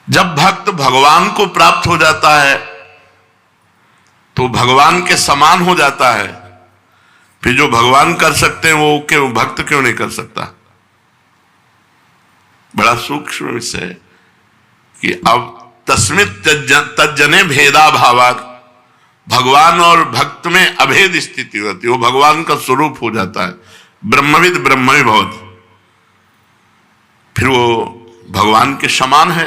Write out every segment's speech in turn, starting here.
जब भक्त भगवान को प्राप्त हो जाता है तो भगवान के समान हो जाता है। फिर जो भगवान कर सकते हैं वो क्यों भक्त क्यों नहीं कर सकता? बड़ा सूक्ष्म विषय है कि अब तस्मित तज्जने भेदा भावात, भगवान और भक्त में अभेद स्थिति होती है, वो भगवान का स्वरूप हो जाता है। ब्रह्मविद ब्रह्मवि भवति, फिर वो भगवान के समान है।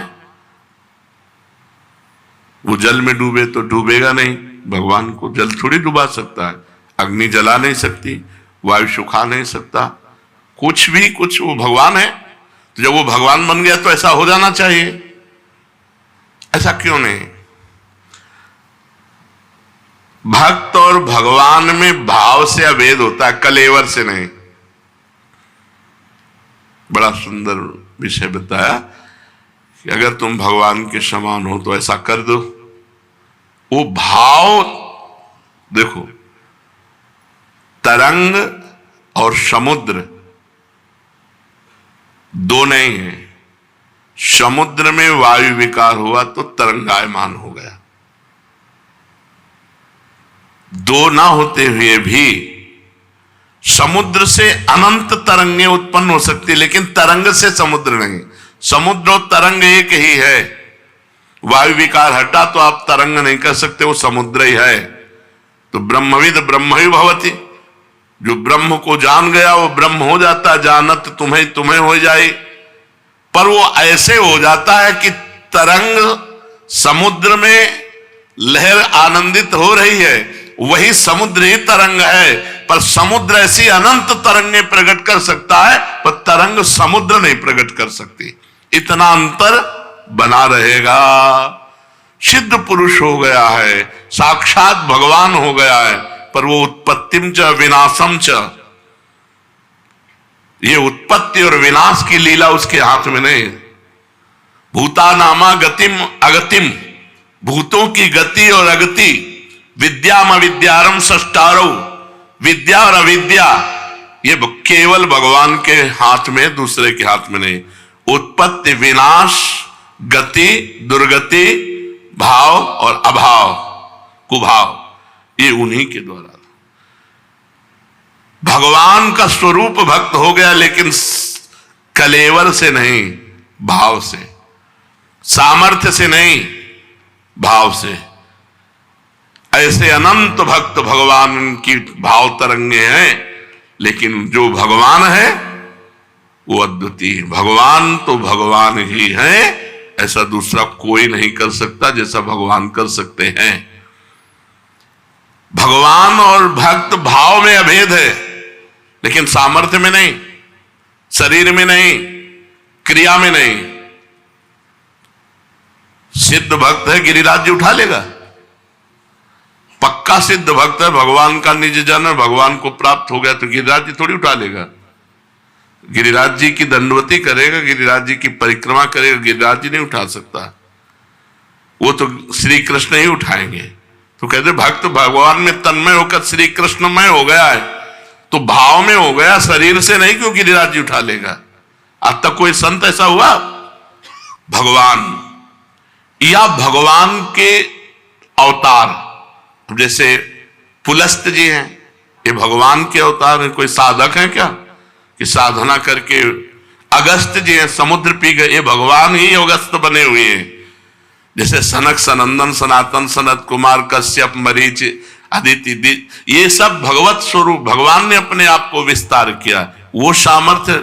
वो जल में डूबे तो डूबेगा नहीं, भगवान को जल थोड़ी डुबा सकता है, अग्नि जला नहीं सकती, वायु सुखा नहीं सकता, कुछ भी कुछ, वो भगवान है। तो जब वो भगवान बन गया तो ऐसा हो जाना चाहिए, ऐसा क्यों नहीं? भक्त और भगवान में भाव से अभेद होता है, कलेवर से नहीं। बड़ा सुंदर विषय बताया कि अगर तुम भगवान के समान हो तो ऐसा कर दो। वो भाव देखो, तरंग और समुद्र दो नहीं है। समुद्र में वायु विकार हुआ तो तरंगायमान हो गया। दो ना होते हुए भी समुद्र से अनंत तरंगें उत्पन्न हो सकती है, लेकिन तरंग से समुद्र नहीं। समुद्र और तरंग एक ही है। वायु विकार हटा तो आप तरंग नहीं कर सकते, वो समुद्र ही है। तो ब्रह्मविद ब्रह्मवि भवति, जो ब्रह्म को जान गया वो ब्रह्म हो जाता, जानत तुम्हें तुम्हें हो जाए। पर वो ऐसे हो जाता है कि तरंग समुद्र में लहर आनंदित हो रही है, वही समुद्र ही तरंग है। पर समुद्र ऐसी अनंत तरंगें प्रकट कर सकता है, पर तरंग समुद्र नहीं प्रकट कर सकती। इतना अंतर बना रहेगा। सिद्ध पुरुष हो गया है, साक्षात भगवान हो गया है, पर वो उत्पत्तिम च विनाशम च, ये उत्पत्ति और विनाश की लीला उसके हाथ में नहीं। भूता नामा गतिम अगतिम, भूतों की गति और अगति, विद्याम अविद्यारम सष्टारो, विद्या और अविद्या ये केवल भगवान के हाथ में, दूसरे के हाथ में नहीं। उत्पत्ति विनाश, गति दुर्गति, भाव और अभाव कुभाव, ये उन्हीं के द्वारा। भगवान का स्वरूप भक्त हो गया, लेकिन कलेवर से नहीं, भाव से, सामर्थ्य से नहीं, भाव से। ऐसे अनंत भक्त भगवान की भाव तरंगे हैं, लेकिन जो भगवान है वो अद्वितीय। भगवान तो भगवान ही है, ऐसा दूसरा कोई नहीं कर सकता जैसा भगवान कर सकते हैं। भगवान और भक्त भाव में अभेद है, लेकिन सामर्थ्य में नहीं, शरीर में नहीं, क्रिया में नहीं। सिद्ध भक्त है, गिरिराज जी उठा लेगा। पक्का सिद्ध भक्त है, भगवान का निज जन है, भगवान को प्राप्त हो गया तो गिरिराज जी थोड़ी उठा लेगा। गिरिराज जी की दंडवती करेगा, गिरिराज जी की परिक्रमा करेगा, गिरिराज जी नहीं उठा सकता, वो तो श्री कृष्ण ही उठाएंगे। तो कहते भक्त भगवान में तन्मय होकर श्री कृष्णमय हो गया है, तो भाव में हो गया, शरीर से नहीं, क्यों गिरिराज जी उठा लेगा। आज तक कोई संत ऐसा हुआ? भगवान या भगवान के अवतार, जैसे पुलस्त जी हैं, ये भगवान के अवतार हैं। कोई साधक है क्या कि साधना करके? अगस्त जी हैं, समुद्र पी गए, ये भगवान ही अगस्त बने हुए हैं। जैसे सनक सनंदन सनातन सनत कुमार कश्यप मरीच अदिति, ये सब भगवत स्वरूप, भगवान ने अपने आप को विस्तार किया। वो सामर्थ्य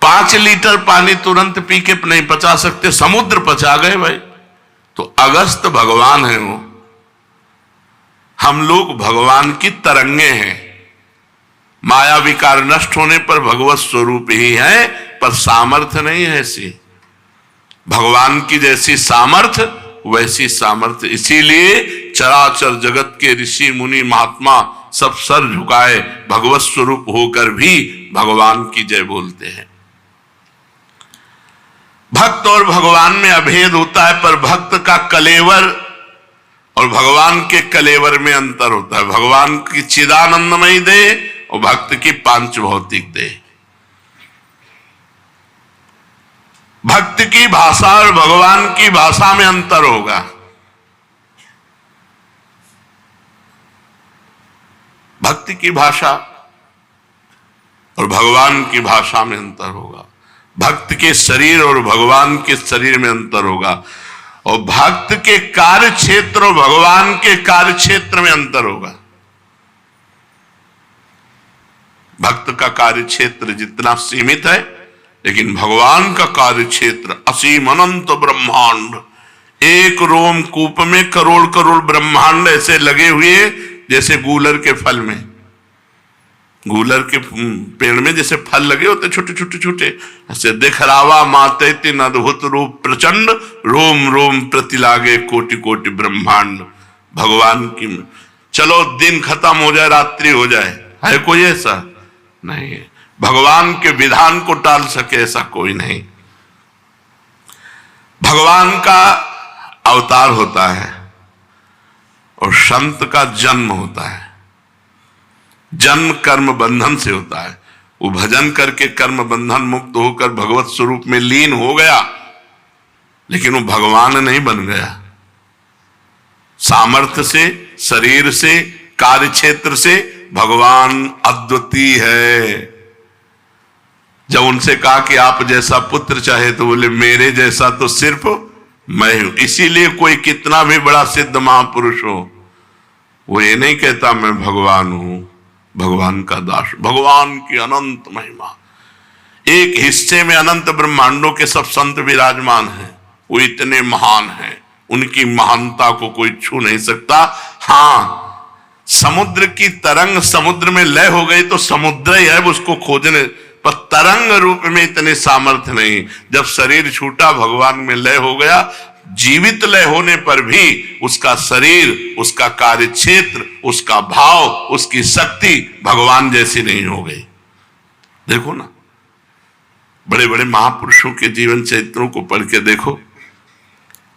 5 लीटर पानी तुरंत पी के नहीं पचा सकते, समुद्र पचा गए भाई। तो अगस्त भगवान है वो। हम लोग भगवान की तरंगे हैं। माया विकार नष्ट होने पर भगवत स्वरूप ही है, पर सामर्थ्य नहीं है ऐसी। भगवान की जैसी सामर्थ्य वैसी सामर्थ्य, इसीलिए चराचर जगत के ऋषि मुनि महात्मा सब सर झुकाए भगवत स्वरूप होकर भी भगवान की जय बोलते हैं। भक्त और भगवान में अभेद होता है, पर भक्त का कलेवर और भगवान के कलेवर में अंतर होता है। भगवान की चिदानंदमयी देह और भक्त की पांच भौतिक देह। भक्त की भाषा और भगवान की भाषा में अंतर होगा। भक्ति की भाषा और भगवान की भाषा में अंतर होगा। भक्त के शरीर और भगवान के शरीर में अंतर होगा, और भक्त के कार्य क्षेत्र और भगवान के कार्य क्षेत्र में अंतर होगा। भक्त का कार्य क्षेत्र जितना सीमित है, लेकिन भगवान का कार्य क्षेत्र असीम अनंत ब्रह्मांड। एक रोमकूप में करोड़ करोड़ ब्रह्मांड ऐसे लगे हुए जैसे गूलर के फल में, गूलर के पेड़ में जैसे फल लगे होते छोटे छोटे छोटे, ऐसे दिखरावा माते तीन अद्भुत रूप प्रचंड, रोम रोम प्रति लागे कोटि कोटि ब्रह्मांड। भगवान की, चलो दिन खत्म हो जाए, रात्रि हो जाए, है कोई ऐसा नहीं है। भगवान के विधान को टाल सके ऐसा कोई नहीं। भगवान का अवतार होता है और संत का जन्म होता है। जन्म कर्म बंधन से होता है। वो भजन करके कर्म बंधन मुक्त होकर भगवत स्वरूप में लीन हो गया, लेकिन वो भगवान नहीं बन गया। सामर्थ्य से, शरीर से, कार्य क्षेत्र से भगवान अद्वितीय है। जब उनसे कहा कि आप जैसा पुत्र चाहे, तो बोले मेरे जैसा तो सिर्फ मैं हूं। इसीलिए कोई कितना भी बड़ा सिद्ध महापुरुष हो, वो ये नहीं कहता मैं भगवान हूं, भगवान का दास। भगवान की अनंत महिमा, एक हिस्से में अनंत ब्रह्मांडों के सब संत विराजमान हैं। वो इतने महान हैं, उनकी महानता को कोई छू नहीं सकता। हाँ, समुद्र की तरंग समुद्र में लय हो गई तो समुद्र ही है, उसको खोजने, पर तरंग रूप में इतने सामर्थ्य नहीं। जब शरीर छूटा, भगवान में लय हो गया। जीवित लय होने पर भी उसका शरीर, उसका कार्य क्षेत्र, उसका भाव, उसकी शक्ति भगवान जैसी नहीं हो गई। देखो ना, बड़े बड़े महापुरुषों के जीवन चरित्रों को पढ़ के देखो।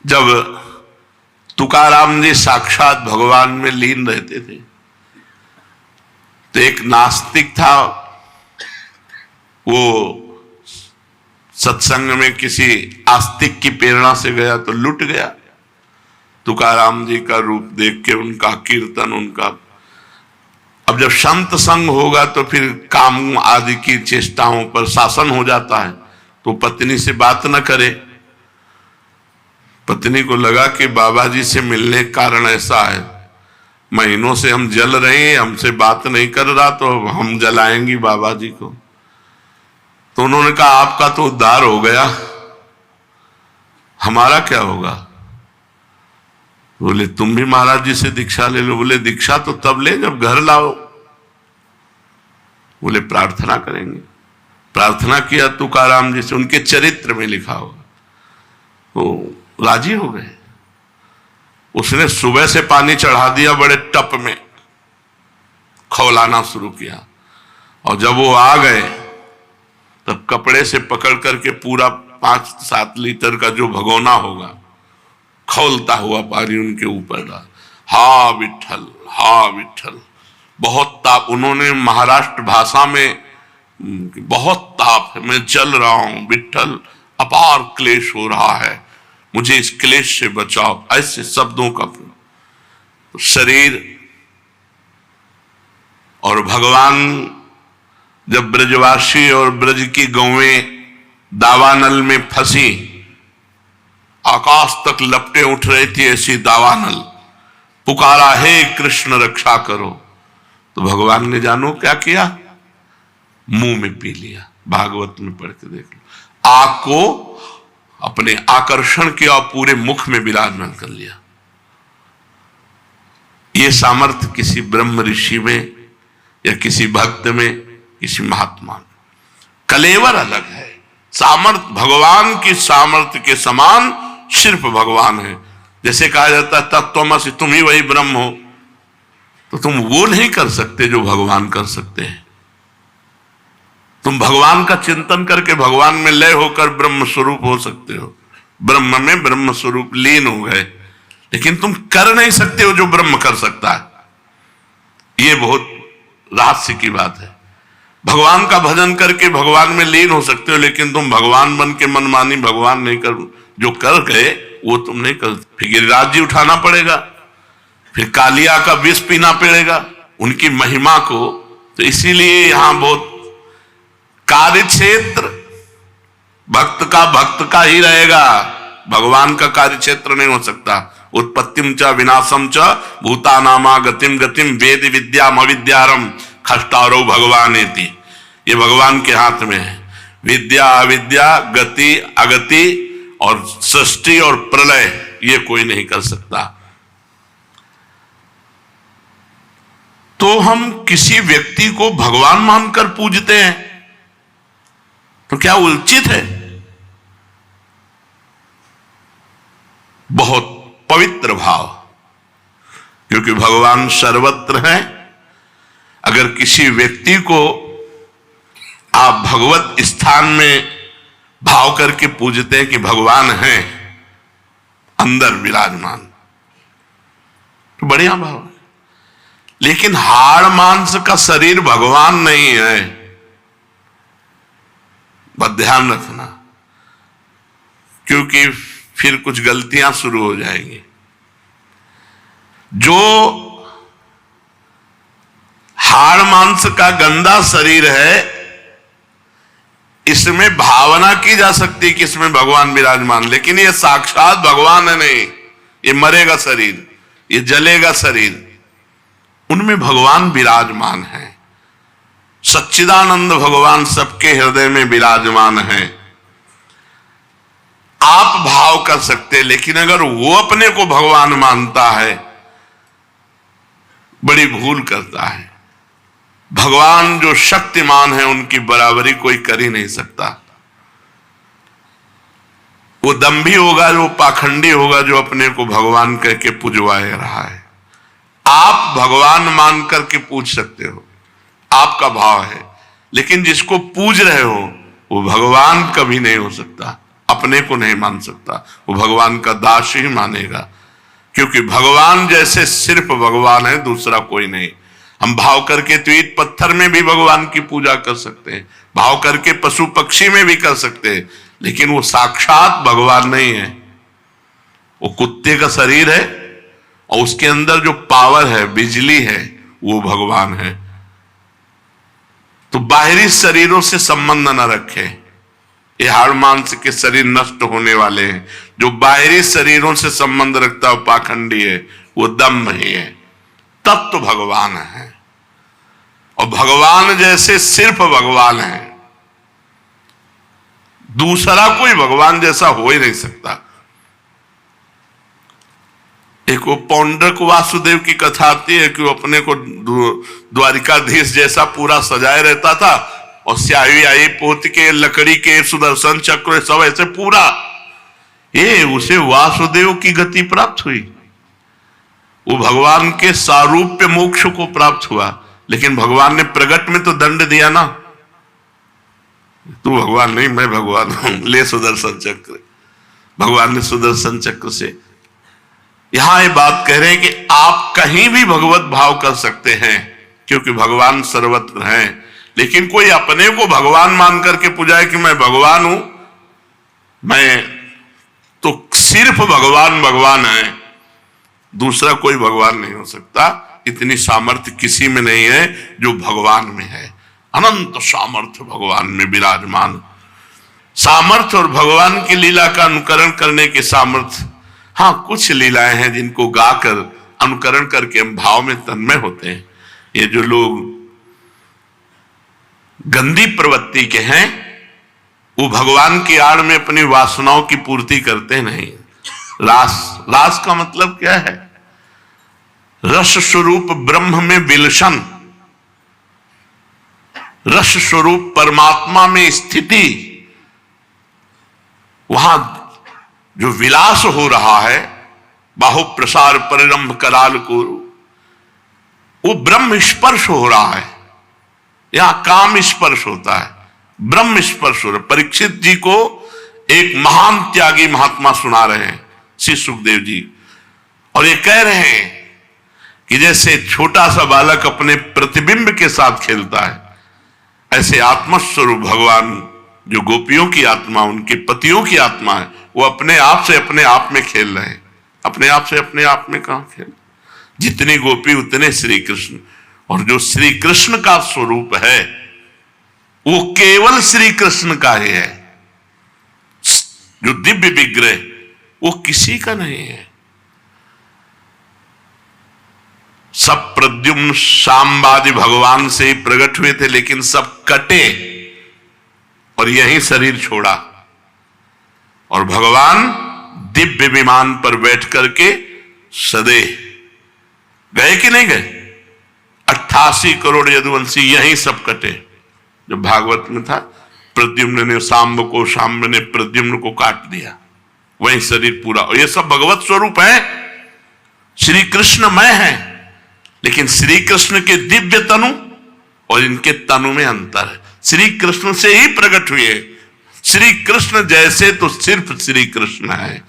जब तुकाराम जी साक्षात भगवान में लीन रहते थे, तो एक नास्तिक था, वो सत्संग में किसी आस्तिक की प्रेरणा से गया तो लुट गया। तुकाराम जी का रूप देख के, उनका कीर्तन, उनका। अब जब संत संग होगा तो फिर काम आदि की चेष्टाओं पर शासन हो जाता है, तो पत्नी से बात न करे। पत्नी को लगा कि बाबा जी से मिलने का कारण ऐसा है, महीनों से हम जल रहे हैं, हमसे बात नहीं कर रहा, तो हम जलाएंगी बाबा जी को। तो उन्होंने कहा आपका तो उद्धार हो गया, हमारा क्या होगा? बोले तुम भी महाराज जी से दीक्षा ले लो। बोले दीक्षा तो तब ले जब घर लाओ। बोले प्रार्थना करेंगे। प्रार्थना किया तुकाराम जी से, उनके चरित्र में लिखा होगा, वो राजी हो गए। उसने सुबह से पानी चढ़ा दिया बड़े टप में, खौलाना शुरू किया, और जब वो आ गए तब कपड़े से पकड़ करके पूरा 5-7 लीटर का जो भगोना होगा, खौलता हुआ पानी उनके ऊपर डाल। हा विठल, हा विठल। बहुत ताप, उन्होंने महाराष्ट्र भाषा में, बहुत ताप है, मैं जल रहा हूं विठल, अपार क्लेश हो रहा है, मुझे इस क्लेश से बचाओ। ऐसे शब्दों का शरीर। और भगवान जब ब्रजवासी और ब्रज की गौएं दावानल में फंसी, आकाश तक लपटे उठ रही थी ऐसी दावानल, पुकारा हे कृष्ण रक्षा करो, तो भगवान ने जानो क्या किया, मुंह में पी लिया। भागवत में पढ़ के देख लो। आग को अपने आकर्षण किया और पूरे मुख में विराजमान कर लिया। ये सामर्थ्य किसी ब्रह्म ऋषि में या किसी भक्त में, किसी महात्मा में। कलेवर अलग है, सामर्थ्य भगवान की सामर्थ्य के समान सिर्फ भगवान है। जैसे कहा जाता है तत्त्वमसि, तुम ही वही ब्रह्म हो, तो तुम वो नहीं कर सकते जो भगवान कर सकते हैं। तुम भगवान का चिंतन करके भगवान में लय होकर ब्रह्म स्वरूप हो सकते हो, ब्रह्म में ब्रह्म स्वरूप लीन हो गए, लेकिन तुम कर नहीं सकते हो जो ब्रह्म कर सकता है। ये बहुत रहस्य की बात है। भगवान का भजन करके भगवान में लीन हो सकते हो, लेकिन तुम भगवान बन के मनमानी भगवान नहीं कर, जो कर गए वो तुम नहीं कर। फिर गिरिराज जी उठाना पड़ेगा, फिर कालिया का विष पीना पड़ेगा उनकी महिमा को। तो इसीलिए यहां बहुत कार्य क्षेत्र भक्त का ही रहेगा, भगवान का कार्य क्षेत्र नहीं हो सकता। उत्पत्तिम च विनाशम च भूतानामा गतिम गतिम वेद विद्याम अविद्यारम खष्टारो भगवानेति। ये भगवान के हाथ में है। विद्या अविद्या, गति अगति और सृष्टि और प्रलय ये कोई नहीं कर सकता। तो हम किसी व्यक्ति को भगवान मानकर पूजते हैं तो क्या उचित है? बहुत पवित्र भाव, क्योंकि भगवान सर्वत्र हैं। अगर किसी व्यक्ति को आप भगवत स्थान में भाव करके पूजते हैं कि भगवान हैं अंदर विराजमान, तो बढ़िया भाव है। लेकिन हाड़ मांस का शरीर भगवान नहीं है, बस ध्यान रखना, क्योंकि फिर कुछ गलतियां शुरू हो जाएंगी। जो हाड़ मांस का गंदा शरीर है, इसमें भावना की जा सकती है कि इसमें भगवान विराजमान, लेकिन ये साक्षात भगवान है नहीं। ये मरेगा शरीर, ये जलेगा शरीर, उनमें भगवान विराजमान है। सच्चिदानंद भगवान सबके हृदय में विराजमान है। आप भाव कर सकते हैं, लेकिन अगर वो अपने को भगवान मानता है, बड़ी भूल करता है। भगवान जो शक्तिमान है उनकी बराबरी कोई कर ही नहीं सकता। वो दंभी होगा, वो पाखंडी होगा जो अपने को भगवान कह के पुजवाए रहा है। आप भगवान मान करके पूछ सकते हो, आपका भाव है, लेकिन जिसको पूज रहे हो वो भगवान कभी नहीं हो सकता, अपने को नहीं मान सकता। वो भगवान का दास ही मानेगा, क्योंकि भगवान जैसे सिर्फ भगवान है, दूसरा कोई नहीं। हम भाव करके तो ईंट पत्थर में भी भगवान की पूजा कर सकते हैं, भाव करके पशु पक्षी में भी कर सकते हैं, लेकिन वो साक्षात भगवान नहीं है। वो कुत्ते का शरीर है और उसके अंदर जो पावर है, बिजली है, वो भगवान है। तो बाहरी शरीरों से संबंध न रखे। ये हाड़ मांस के शरीर नष्ट होने वाले हैं। जो बाहरी शरीरों से संबंध रखता है पाखंडी है, वो दम्भ ही है। तत्व भगवान है, और भगवान जैसे सिर्फ भगवान है, दूसरा कोई भगवान जैसा हो ही नहीं सकता। एक वो पौंड्रक वासुदेव की कथा आती है कि वो अपने को द्वारिकाधीश जैसा पूरा सजाए रहता था, और स्याही आई पोत के, लकड़ी के, सुदर्शन चक्र सब ऐसे पूरा। ये उसे वासुदेव की गति प्राप्त हुई, वो भगवान के सारूप्य मोक्ष को प्राप्त हुआ। लेकिन भगवान ने प्रगट में तो दंड दिया ना, तू भगवान नहीं, मैं भगवान हूं, ले सुदर्शन चक्र। भगवान ने सुदर्शन चक्र से यहां ये बात कह रहे हैं कि आप कहीं भी भगवत भाव कर सकते हैं, क्योंकि भगवान सर्वत्र हैं। लेकिन कोई अपने को भगवान मान करके पूजाए कि मैं भगवान हूं, मैं तो सिर्फ भगवान भगवान है, दूसरा कोई भगवान नहीं हो सकता। इतनी सामर्थ्य किसी में नहीं है जो भगवान में है। अनंत सामर्थ्य भगवान में विराजमान। सामर्थ्य और भगवान की लीला का अनुकरण करने के सामर्थ्य, हाँ कुछ लीलाएं हैं जिनको गाकर अनुकरण करके हम भाव में तन्मय होते हैं। ये जो लोग गंदी प्रवृत्ति के हैं, वो भगवान की आड़ में अपनी वासनाओं की पूर्ति करते नहीं। रास का मतलब क्या है? रस स्वरूप ब्रह्म में विलसन, रस स्वरूप परमात्मा में स्थिति। वहां जो विलास हो रहा है, बाहु प्रसार परिरंभ कराल को, वो ब्रह्म स्पर्श हो रहा है। यहां काम स्पर्श होता है, ब्रह्म स्पर्श हो रहा है। परीक्षित जी को एक महान त्यागी महात्मा सुना रहे हैं, श्री सुखदेव जी, और ये कह रहे हैं कि जैसे छोटा सा बालक अपने प्रतिबिंब के साथ खेलता है, ऐसे आत्मस्वरूप भगवान जो गोपियों की आत्मा, उनके पतियों की आत्मा है, वो अपने आप से अपने आप में खेल रहे हैं। अपने आप से अपने आप में कहां खेल? जितनी गोपी उतने श्री कृष्ण। और जो श्री कृष्ण का स्वरूप है वो केवल श्री कृष्ण का ही है। जो दिव्य विग्रह वो किसी का नहीं है। सब प्रद्युम्न शाम्बादि भगवान से ही प्रकट हुए थे, लेकिन सब कटे और यही शरीर छोड़ा। और भगवान दिव्य विमान पर बैठ करके सदे गए कि नहीं गए? 88 करोड़ यदुवंशी यही सब कटे। जो भागवत में था, प्रद्युम्न ने सांब को, सांब ने प्रद्युम्न को काट दिया, वही शरीर पूरा। और ये सब भगवत स्वरूप है, श्री कृष्णमय है। लेकिन श्री कृष्ण के दिव्य तनु और इनके तनु में अंतर है। श्री कृष्ण से ही प्रकट हुए। श्री कृष्ण जैसे तो सिर्फ श्री कृष्ण है।